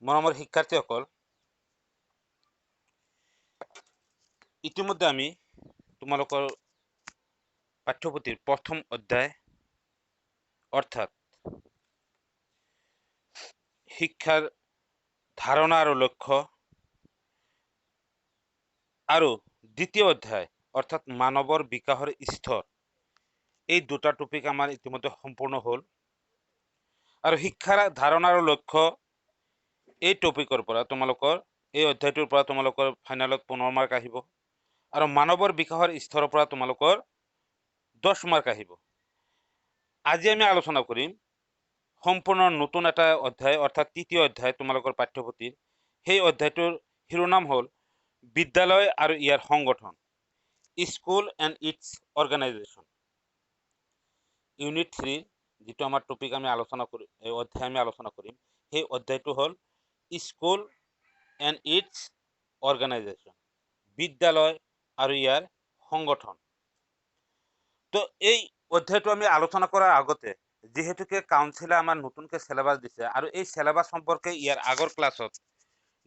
মৰমৰ শিক্ষাৰ্থীসকল, ইতিমধ্যে আমি তোমালোকৰ পাঠ্যপুথিৰ প্ৰথম অধ্যায় অৰ্থাৎ শিক্ষাৰ ধাৰণা আৰু লক্ষ্য আৰু দ্বিতীয় অধ্যায় অৰ্থাৎ মানৱৰ বিকাশৰ স্তৰ, এই দুটা টপিক আমাৰ ইতিমধ্যে সম্পূৰ্ণ হ'ল। আৰু শিক্ষাৰ ধাৰণা আৰু লক্ষ্য এই টপিকৰ পৰা তোমালোকৰ এই অধ্যায়টোৰ পৰা তোমালোকৰ ফাইনেলত 15 মাৰ্ক আহিব আৰু মানৱৰ বিকাশৰ স্তৰৰ পৰা তোমালোকৰ 10 মাৰ্ক আহিব। আজি আমি আলোচনা কৰিম সম্পূৰ্ণ নতুন এটা অধ্যায় অৰ্থাৎ তৃতীয় অধ্যায় তোমালোকৰ পাঠ্যপুথিৰ। সেই অধ্যায়টোৰ শিৰোনাম হ'ল বিদ্যালয় আৰু ইয়াৰ সংগঠন, school and its organisation. Unit 3 যিটো আমাৰ টপিক আমি আলোচনা কৰিম, এই অধ্যায় আমি আলোচনা কৰিম, সেই অধ্যায়টো হ'ল স্কুল এণ্ড ইটছ অৰ্গেনাইজেশ্যন, বিদ্যালয় আৰু ইয়াৰ সংগঠন। তো এই অধ্যায়টো আমি আলোচনা কৰাৰ আগতে যিহেতুকে কাউন্সিলে আমাৰ নতুনকৈ চিলেবাছ দিছে আৰু এই চিলেবাছ সম্পৰ্কে ইয়াৰ আগৰ ক্লাছত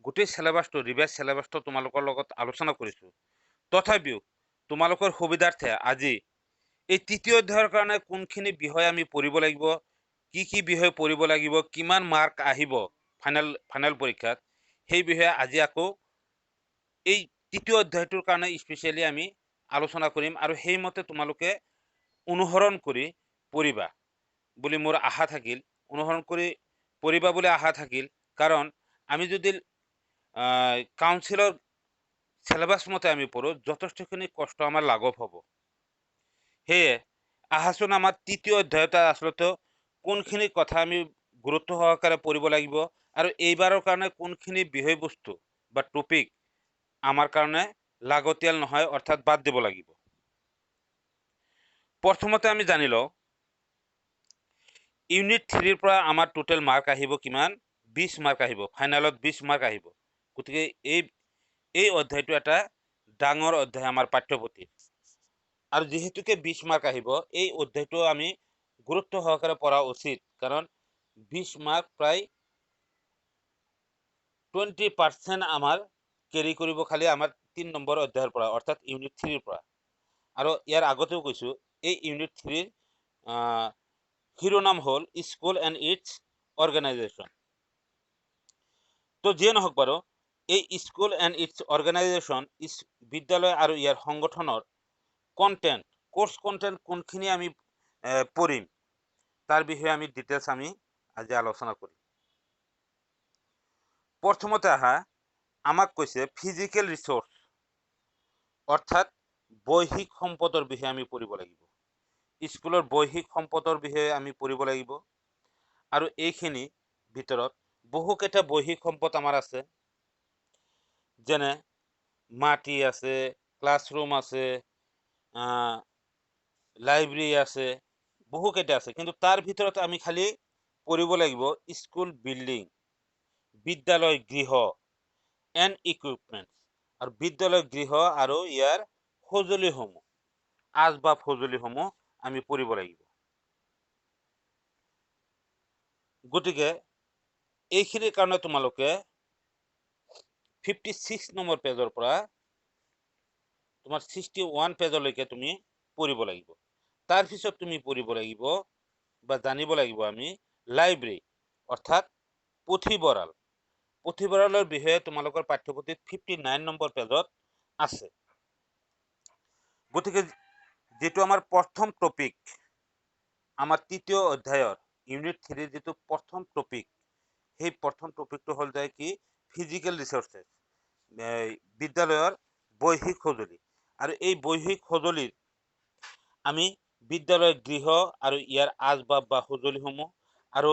গোটেই চিলেবাছটো ৰিভাইজ চিলেবাছটো তোমালোকৰ লগত আলোচনা কৰিছোঁ। তথাপিও তোমালোকৰ সুবিধাৰ্থে আজি এই তৃতীয় অধ্যায়ৰ কাৰণে কোনখিনি বিষয় আমি পঢ়িব লাগিব, কি বিষয় পঢ়িব লাগিব, কিমান মাৰ্ক আহিব ফাইনেল পৰীক্ষাত, সেই বিষয়ে আজি আকৌ এই তৃতীয় অধ্যায়টোৰ কাৰণে স্পেচিয়েলি আমি আলোচনা কৰিম আৰু সেইমতে তোমালোকে অনুসৰণ কৰি পঢ়িবা বুলি মোৰ আশা থাকিল। অনুসৰণ কৰি পঢ়িবা বুলি আশা থাকিল, কাৰণ আমি যদি কাউন্সিলৰ চিলেবাছ মতে আমি পঢ়োঁ, যথেষ্টখিনি কষ্ট আমাৰ লাঘৱ হ'ব। সেয়ে আহাচোন আমাৰ তৃতীয় অধ্যায়তে আচলতে কোনখিনি কথা আমি গুৰুত্ব সহকাৰে পঢ়িব লাগিব আৰু এইবাৰৰ কাৰণে কোনখিনি বিষয়বস্তু বা টপিক আমাৰ কাৰণে লাগতিয়াল নহয়, অৰ্থাৎ বাদ দিব লাগিব। প্ৰথমতে আমি জানি লওঁ ইউনিট 3ৰ পৰা আমাৰ টোটেল মাৰ্ক আহিব কিমান? 20 মাৰ্ক আহিব, ফাইনেলত 20 মাৰ্ক আহিব। গতিকে এই অধ্যায়টো এটা ডাঙৰ অধ্যায় আমাৰ পাঠ্যপুথিৰ, আৰু যিহেতুকে 20 মাৰ্ক আহিব, এই অধ্যায়টো আমি গুৰুত্ব সহকাৰে পঢ়া উচিত, কাৰণ 20 মাৰ্ক প্ৰায় 20% আমাৰ কেৰি কৰিব খালি আমাৰ 3 নম্বৰ অধ্যায়ৰ পৰা, অৰ্থাৎ ইউনিট 3ৰ পৰা। আৰু ইয়াৰ আগতেও কৈছোঁ, এই ইউনিট 3ৰ শিৰোনাম হ'ল স্কুল এণ্ড ইটছ অৰ্গেনাইজেশ্যন। তো যিয়ে নহওক বাৰু, এই স্কুল এণ্ড ইটছ অৰ্গেনাইজেশ্যন, বিদ্যালয় আৰু ইয়াৰ সংগঠনৰ কণ্টেণ্ট, কোৰ্চ কণ্টেণ্ট কোনখিনি আমি পঢ়িম, তাৰ বিষয়ে আমি ডিটেইলছ আমি আজি আলোচনা কৰিম। প্ৰথমতে আহা, আমাক কৈছে ফিজিকেল ৰিচোৰ্চ, অৰ্থাৎ বৈহিক সম্পদৰ বিষয়ে আমি পঢ়িব লাগিব। স্কুলৰ বৈহিক সম্পদৰ বিষয়ে আমি পঢ়িব লাগিব, আৰু এইখিনি ভিতৰত বহুকেইটা বৈহিক সম্পদ আমাৰ আছে, যেনে মাটি আছে, ক্লাছৰুম আছে, লাইব্ৰেৰী আছে, বহুকেইটা আছে। কিন্তু তাৰ ভিতৰত আমি খালি পঢ়িব লাগিব স্কুল বিল্ডিং, বিদ্যালয় গৃহ এণ্ড ইকুইপমেণ্টছ, আৰু বিদ্যালয় গৃহ আৰু ইয়াৰ সঁজুলিসমূহ, আচবাব সঁজুলিসমূহ আমি পঢ়িব লাগিব। গতিকে এইখিনিৰ কাৰণে তোমালোকে 56 নম্বৰ পেজৰ পৰা তোমাৰ 61 পেজলৈকে তুমি পঢ়িব লাগিব। তাৰপিছত তুমি পঢ়িব লাগিব বা জানিব লাগিব আমি লাইব্ৰেৰী, অৰ্থাৎ পুথিভঁৰাল। পুথিভঁৰালৰ বিষয়ে তোমালোকৰ পাঠ্যপুথিত 59 নম্বৰ পেজত আছে। গতিকে যিটো আমাৰ প্ৰথম টপিক, আমাৰ তৃতীয় অধ্যায়ৰ ইউনিট 3ৰ যিটো প্ৰথম টপিক, সেই প্ৰথম টপিকটো হ'ল যে কি ফিজিকেল ৰিচোৰ্চেছ, বিদ্যালয়ৰ বৈহিক সঁজুলি। আৰু এই বৈহিক সঁজুলিৰ আমি বিদ্যালয় গৃহ আৰু ইয়াৰ আচবাব বা সঁজুলিসমূহ আৰু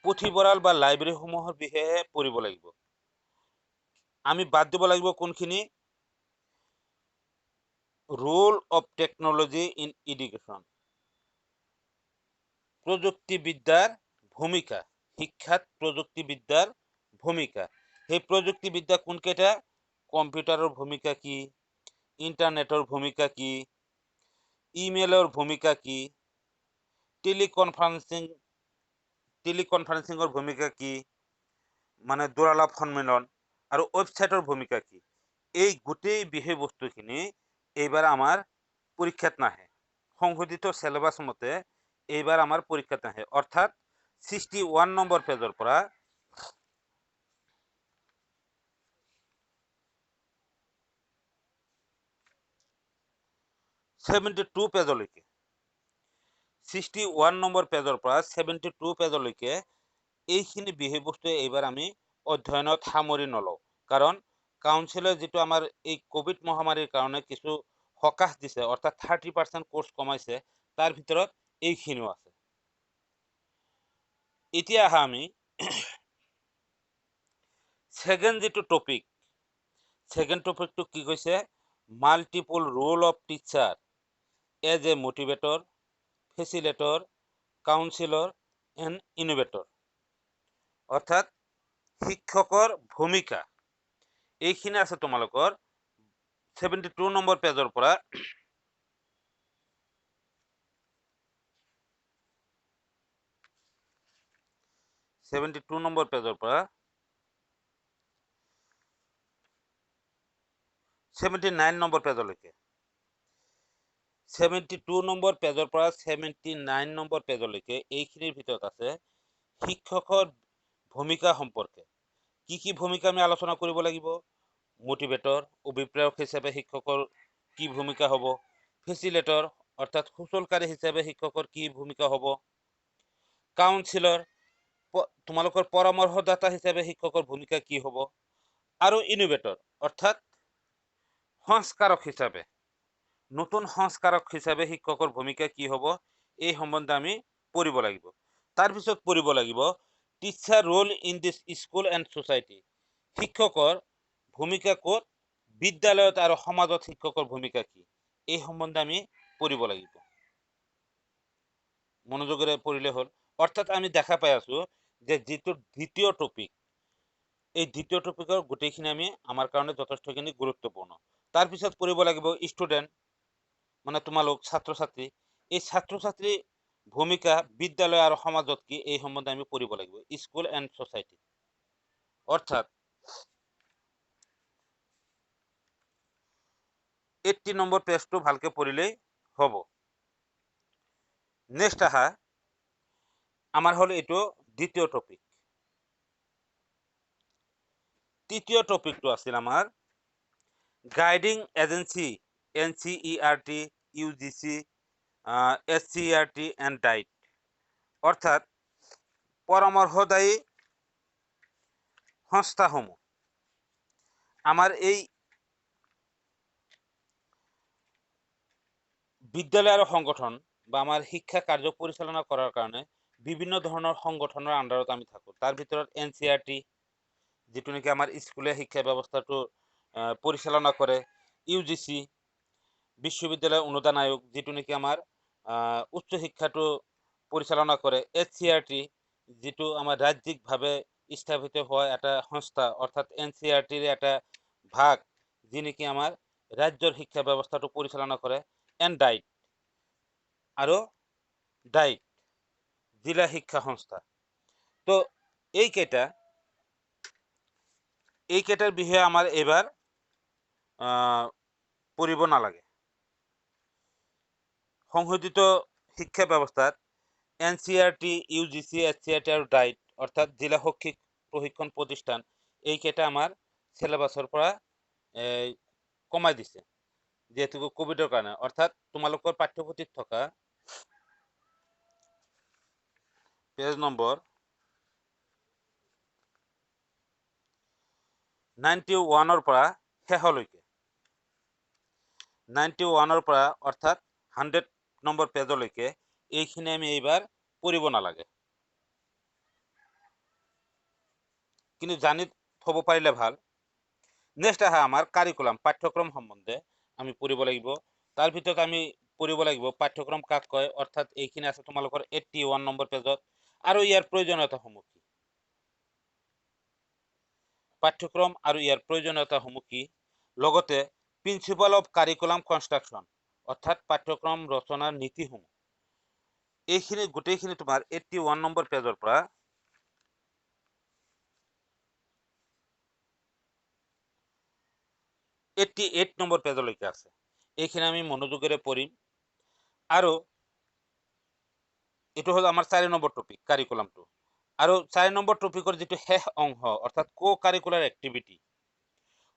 পুথিভঁৰাল বা লাইব্ৰেৰীসমূহৰ বিষয়ে পঢ়িব লাগিব। আমি বাদ দিব লাগিব কোনখিনি? Roll of technology in education, প্ৰযুক্তিবিদ্যাৰ ভূমিকা, শিক্ষাত প্ৰযুক্তিবিদ্যাৰ ভূমিকা। সেই প্ৰযুক্তিবিদ্যা কোনকেইটা? কম্পিউটাৰৰ ভূমিকা কি, ইণ্টাৰনেটৰ ভূমিকা কি, ইমেইলৰ ভূমিকা কি, টেলিকনফাৰেন্সিঙৰ ভূমিকা কি, মানে দুৰালাপ সন্মিলন আৰু ৱেবছাইটৰ ভূমিকা কি, এই গোটেই বিষয়বস্তুখিনি এইবাৰ আমাৰ পৰীক্ষাত নাহে। সংশোধিত চিলেবাছ মতে এইবাৰ আমাৰ পৰীক্ষাত নাহে, অৰ্থাৎ 61 নম্বৰ পেজৰ পৰা 72 পেজলৈকে 61 নম্বৰ পেজৰ পৰা 72 পেজলৈকে এইখিনি বিষয়বস্তুৱে এইবাৰ আমি অধ্যয়নত সামৰি নলওঁ, কাৰণ কাউন্সিলে যিটো আমাৰ এই কোভিড মহামাৰীৰ কাৰণে কিছু সকাহ দিছে, অৰ্থাৎ 30% কোৰ্চ কমাইছে, তাৰ ভিতৰত এইখিনিও আছে। এতিয়া আহা আমি ছেকেণ্ড যিটো টপিক, ছেকেণ্ড টপিকটো কি কৈছে, multiple role of teacher as a motivator, facilitator, counsellor and innovator, অৰ্থাৎ শিক্ষকৰ ভূমিকা। এইখিনি আছে তোমালোকৰ 72 নম্বৰ পেজৰ পৰা 72 নম্বৰ পেজৰ পৰা 79 নম্বৰ পেজলৈকে, 72 নম্বৰ পেজৰ পৰা 79 নম্বৰ পেজলৈকে এইখিনিৰ ভিতৰত আছে শিক্ষকৰ ভূমিকা সম্পৰ্কে। কি কি ভূমিকা আমি আলোচনা কৰিব লাগিব, মোটিভেটৰ অভিপ্ৰেৰক হিচাপে শিক্ষকৰ কি ভূমিকা হ'ব, ফেচিলেটৰ অৰ্থাৎ সুচলকাৰী হিচাপে শিক্ষকৰ কি ভূমিকা হ'ব, কাউন্সিলৰ তোমালোকৰ পৰামৰ্শদাতা হিচাপে শিক্ষকৰ ভূমিকা কি হ'ব, আৰু ইনোভেটৰ অৰ্থাৎ সংস্কাৰক হিচাপে, নতুন সংস্কাৰক হিচাপে শিক্ষকৰ ভূমিকা কি হ'ব, এই সম্বন্ধে আমি পঢ়িব লাগিব। তাৰপিছত পঢ়িব লাগিব teacher role in this school and society, শিক্ষকৰ ভূমিকা ক'ত, বিদ্যালয়ত আৰু সমাজত শিক্ষকৰ ভূমিকা কি, এই সম্বন্ধে আমি পঢ়িব লাগিব। মনোযোগেৰে পঢ়িলে হ'ল। অৰ্থাৎ আমি দেখা পাই আছো যে যিটো দ্বিতীয় টপিক, এই দ্বিতীয় টপিকৰ গোটেইখিনি আমি আমাৰ কাৰণে যথেষ্টখিনি গুৰুত্বপূৰ্ণ। তাৰপিছত পঢ়িব লাগিব ষ্টুডেণ্ট, মানে তোমালোক ছাত্ৰ ছাত্ৰী, এই ছাত্ৰ ছাত্ৰীৰ ভূমিকা বিদ্যালয় আৰু সমাজত কি, এই সম্বন্ধে আমি পঢ়িব লাগিব, স্কুল এণ্ড ছ'চাইটি। অৰ্থাৎ 80 নম্বৰ পেজটো ভালকে পঢ়িলেই হ'ব। নেক্সট আহা আমাৰ হ'ল এইটো দ্বিতীয় টপিক। তৃতীয় টপিকটো আছিল আমাৰ guiding agency NCERT, UGC, SCERT and DIET, অৰ্থাৎ পৰামৰ্শদায়ী সংস্থাসমূহ। আমাৰ এই বিদ্যালয় আৰু সংগঠন বা আমাৰ শিক্ষা কাৰ্য পৰিচালনা কৰাৰ কাৰণে বিভিন্ন ধৰণৰ সংগঠনৰ আণ্ডাৰত আমি থাকোঁ। তাৰ ভিতৰত NCERT, যিটো নেকি আমাৰ স্কুলীয়া শিক্ষা ব্যৱস্থাটো পৰিচালনা কৰে, UGC বিশ্ববিদ্যালয় অনুদান আয়োগ, যিটো নেকি আমাৰ উচ্চ শিক্ষাটো পৰিচালনা কৰে, SCERT যিটো আমাৰ ৰাজ্যিকভাৱে স্থাপিত হোৱা এটা সংস্থা, অৰ্থাৎ NCERTৰ এটা ভাগ, যি নেকি আমাৰ ৰাজ্যৰ শিক্ষা ব্যৱস্থাটো পৰিচালনা কৰে, এণ্ড ডাইট আৰু ডাইট জিলা শিক্ষা সংস্থা। তো এইকেইটাৰ বিষয়ে আমাৰ এইবাৰ পঢ়িব নালাগে। সংশোধিত শিক্ষা ব্যৱস্থাত NCERT, UGC, SCERT আৰু ডাইট অৰ্থাৎ জিলা শৈক্ষিক প্ৰশিক্ষণ প্ৰতিষ্ঠান, এইকেইটা আমাৰ চিলেবাছৰ পৰা কমাই দিছে, যিহেতু কোভিডৰ কাৰণে। অৰ্থাৎ তোমালোকৰ পাঠ্যপুথিত থকা পেজ নম্বৰ 91ৰ পৰা শেষলৈকে, 91ৰ পৰা অৰ্থাৎ 100 নম্বৰ পেজলৈকে এইখিনি আমি এইবাৰ পঢ়িব নালাগে, কিন্তু জানি থ'ব পাৰিলে ভাল। নেক্সট আহা আমাৰ কাৰিকুলাম, পাঠ্যক্ৰম সম্বন্ধে আমি পঢ়িব লাগিব। তাৰ ভিতৰত আমি পঢ়িব লাগিব পাঠ্যক্ৰম কাক কয়, অৰ্থাৎ এইখিনি আছে তোমালোকৰ 81 নম্বৰ পেজত, আৰু ইয়াৰ প্ৰয়োজনীয়তাসমূহ কি, পাঠ্যক্ৰম আৰু ইয়াৰ প্ৰয়োজনীয়তাসমূহ কি, লগতে প্ৰিন্সিপাল অফ কাৰিকুলাম কনষ্ট্ৰাকশ্যন অৰ্থাৎ পাঠ্যক্ৰম ৰচনাৰ নীতিসমূহ, এইখিনি গোটেইখিনি তোমাৰ 81 নম্বৰ পেজৰ পৰা 88 নম্বৰ পেজলৈকে আছে। এইখিনি আমি মনোযোগেৰে পঢ়িম আৰু এইটো হ'ল আমাৰ 4 নম্বৰ টপিক কাৰিকুলামটো। আৰু 4 নম্বৰ টপিকৰ যিটো শেষ অংশ অৰ্থাৎ কো কাৰিকুলাৰ এক্টিভিটি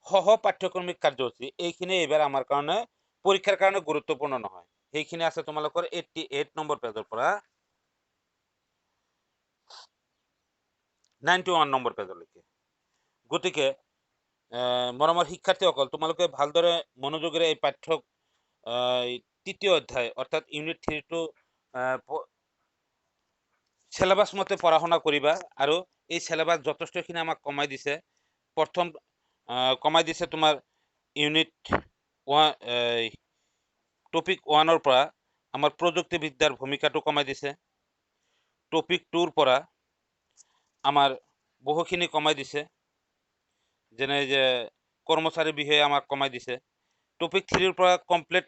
সহ পাঠ্যক্ৰমিক কাৰ্যসূচী এইখিনি এইবাৰ আমাৰ কাৰণে পৰীক্ষাৰ কাৰণে গুৰুত্বপূৰ্ণ নহয়। সেইখিনি আছে তোমালোকৰ 88 নম্বৰ পেজৰ পৰা 91 নম্বৰ পেজলৈকে। গতিকে মৰমৰ শিক্ষাৰ্থীসকল তোমালোকে ভালদৰে মনোযোগেৰে এই তৃতীয় অধ্যায় অৰ্থাৎ ইউনিট 3টো সিলেবাস মতে পঢ়া শুনা কৰিবা আৰু এই সিলেবাস যথেষ্টখিনি আমাক কমাই দিছে। প্ৰথম কমাই দিছে তোমাৰ ইউনিট 1 টপিক 1ৰ পৰা আমাৰ প্ৰযুক্তিবিদ্যাৰ ভূমিকাটো কমাই দিছে। টপিক 2ৰ পৰা আমাৰ বহুখিনি কমাই দিছে, যেনে যে কৰ্মচাৰীৰ বিষয়ে আমাক কমাই দিছে। টপিক 3ৰ পৰা কমপ্লিট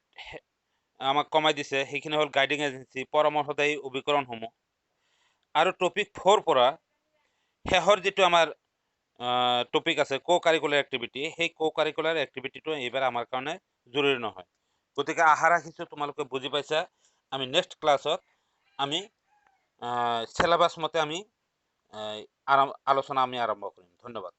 আমাক কমাই দিছে, সেইখিনি হ'ল গাইডিং এজেঞ্চি, পৰামৰ্শদায়ী অভিকৰণসমূহ। আৰু টপিক 4 পৰা শেষৰ যিটো আমাৰ টপিক আছে কো কাৰিকুলাৰ এক্টিভিটি, সেই কো কাৰিকুলাৰ এক্টিভিটিটো এইবাৰ আমাৰ কাৰণে জৰুৰী নহয়। গতিকে আশা ৰাখিছোঁ তোমালোকে বুজি পাইছা। আমি নেক্সট ক্লাছত আমি সিলেবাস মতে আমি আলোচনা আৰম্ভ কৰিম। ধন্যবাদ।